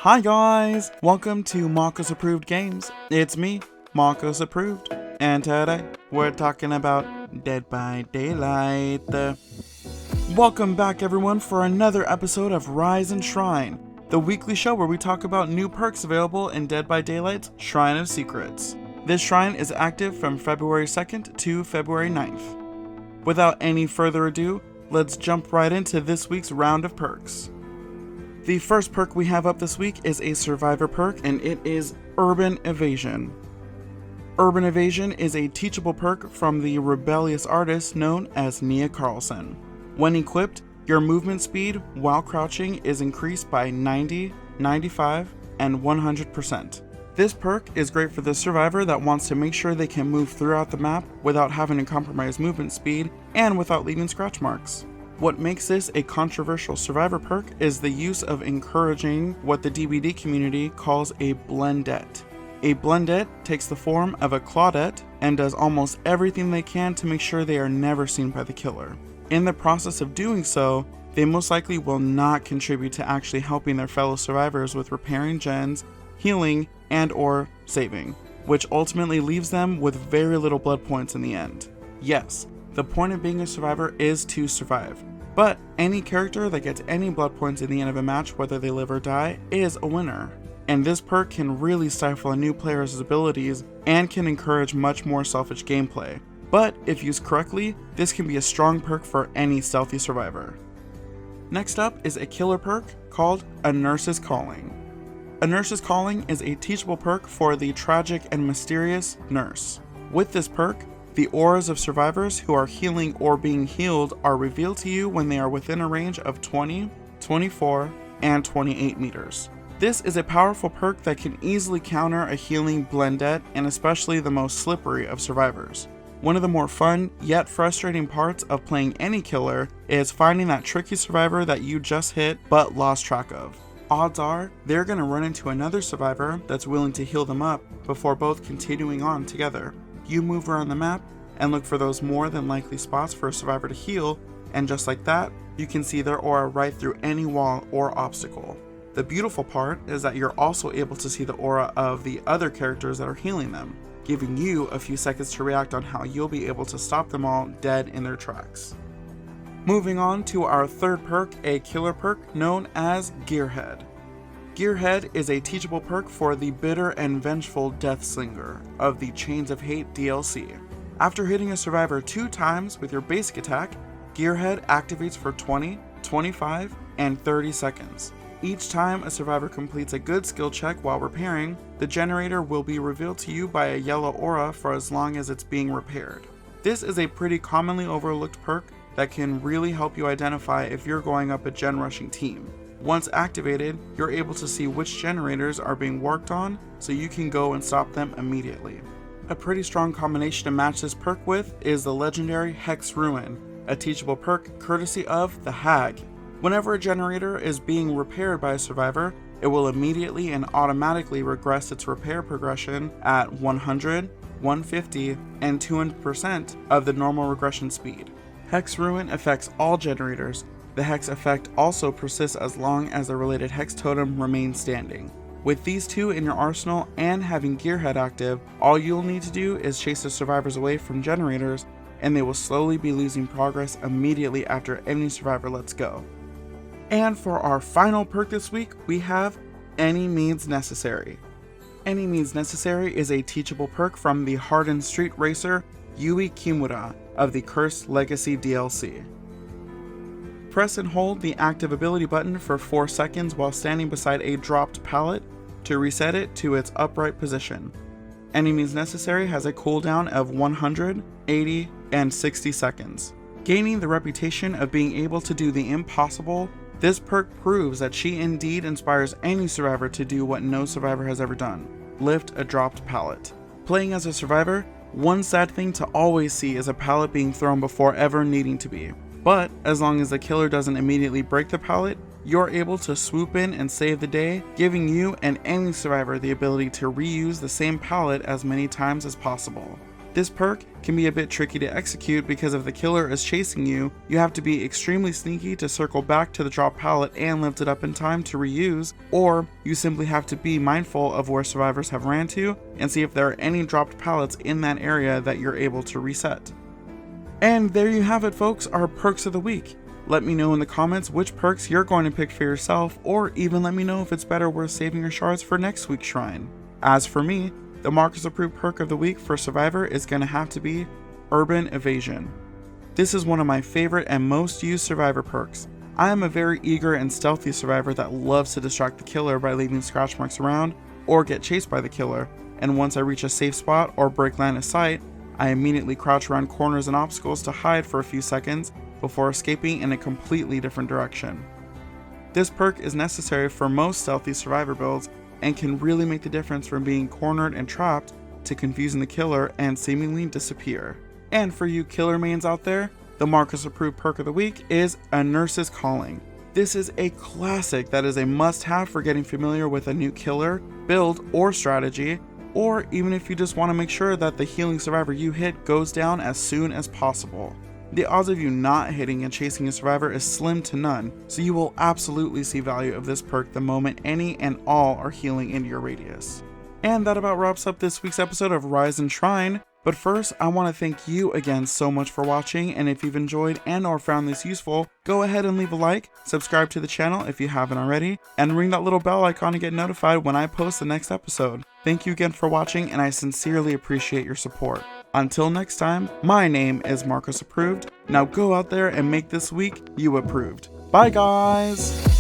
Hi guys! Welcome to Marcos Approved Games. It's me, Marcos Approved, and today we're talking about Dead by Daylight. Welcome back everyone for another episode of Rise and Shrine, the weekly show where we talk about new perks available in Dead by Daylight's Shrine of Secrets. This shrine is active from February 2nd to February 9th. Without any further ado, let's jump right into this week's round of perks. The first perk we have up this week is a survivor perk, and it is Urban Evasion. Urban Evasion is a teachable perk from the rebellious artist known as Nia Carlson. When equipped, your movement speed while crouching is increased by 90, 95, and 100%. This perk is great for the survivor that wants to make sure they can move throughout the map without having to compromise movement speed and without leaving scratch marks. What makes this a controversial survivor perk is the use of encouraging what the DBD community calls a blendette. A blendette takes the form of a Claudette and does almost everything they can to make sure they are never seen by the killer. In the process of doing so, they most likely will not contribute to actually helping their fellow survivors with repairing gens, healing, and or saving, which ultimately leaves them with very little blood points in the end. Yes, the point of being a survivor is to survive, but any character that gets any blood points in the end of a match, whether they live or die, is a winner. And this perk can really stifle a new player's abilities and can encourage much more selfish gameplay. But if used correctly, this can be a strong perk for any stealthy survivor. Next up is a killer perk called A Nurse's Calling. A Nurse's Calling is a teachable perk for the tragic and mysterious nurse. With this perk, the auras of survivors who are healing or being healed are revealed to you when they are within a range of 20, 24, and 28 meters. This is a powerful perk that can easily counter a healing blendette and especially the most slippery of survivors. One of the more fun yet frustrating parts of playing any killer is finding that tricky survivor that you just hit but lost track of. Odds are they're going to run into another survivor that's willing to heal them up before both continuing on together. You move around the map and look for those more than likely spots for a survivor to heal, and just like that, you can see their aura right through any wall or obstacle. The beautiful part is that you're also able to see the aura of the other characters that are healing them, giving you a few seconds to react on how you'll be able to stop them all dead in their tracks. Moving on to our third perk, a killer perk known as Gearhead. Gearhead is a teachable perk for the bitter and vengeful Deathslinger of the Chains of Hate DLC. After hitting a survivor 2 times with your basic attack, Gearhead activates for 20, 25, and 30 seconds. Each time a survivor completes a good skill check while repairing, the generator will be revealed to you by a yellow aura for as long as it's being repaired. This is a pretty commonly overlooked perk that can really help you identify if you're going up a gen rushing team. Once activated, you're able to see which generators are being worked on, so you can go and stop them immediately. A pretty strong combination to match this perk with is the legendary Hex Ruin, a teachable perk courtesy of the Hag. Whenever a generator is being repaired by a survivor, it will immediately and automatically regress its repair progression at 100, 150, and 200% of the normal regression speed. Hex Ruin affects all generators. The Hex effect also persists as long as the related Hex totem remains standing. With these two in your arsenal and having Gearhead active, all you'll need to do is chase the survivors away from generators, and they will slowly be losing progress immediately after any survivor lets go. And for our final perk this week, we have Any Means Necessary. Any Means Necessary is a teachable perk from the hardened street racer Yui Kimura of the Cursed Legacy DLC. Press and hold the active ability button for 4 seconds while standing beside a dropped pallet to reset it to its upright position. Any Means Necessary has a cooldown of 100, 80, and 60 seconds. Gaining the reputation of being able to do the impossible, this perk proves that she indeed inspires any survivor to do what no survivor has ever done: lift a dropped pallet. Playing as a survivor, one sad thing to always see is a pallet being thrown before ever needing to be. But as long as the killer doesn't immediately break the pallet, you're able to swoop in and save the day, giving you and any survivor the ability to reuse the same pallet as many times as possible. This perk can be a bit tricky to execute because if the killer is chasing you, you have to be extremely sneaky to circle back to the drop pallet and lift it up in time to reuse, or you simply have to be mindful of where survivors have ran to and see if there are any dropped pallets in that area that you're able to reset. And there you have it, folks, our perks of the week. Let me know in the comments which perks you're going to pick for yourself, or even let me know if it's better worth saving your shards for next week's shrine. As for me, the Marcus approved perk of the week for Survivor is going to have to be Urban Evasion. This is one of my favorite and most used Survivor perks. I am a very eager and stealthy survivor that loves to distract the killer by leaving scratch marks around or get chased by the killer, and once I reach a safe spot or break line of sight, I immediately crouch around corners and obstacles to hide for a few seconds before escaping in a completely different direction. This perk is necessary for most stealthy survivor builds and can really make the difference from being cornered and trapped to confusing the killer and seemingly disappear. And for you killer mains out there, the Marcus approved perk of the week is A Nurse's Calling. This is a classic that is a must-have for getting familiar with a new killer, build, or strategy, or even if you just want to make sure that the healing survivor you hit goes down as soon as possible. The odds of you not hitting and chasing a survivor is slim to none, so you will absolutely see value of this perk the moment any and all are healing into your radius. And that about wraps up this week's episode of Rise and Shrine. But first, I want to thank you again so much for watching, and if you've enjoyed and or found this useful, go ahead and leave a like, subscribe to the channel if you haven't already, and ring that little bell icon to get notified when I post the next episode. Thank you again for watching, and I sincerely appreciate your support. Until next time, my name is Marcus Approved. Now go out there and make this week you approved. Bye guys!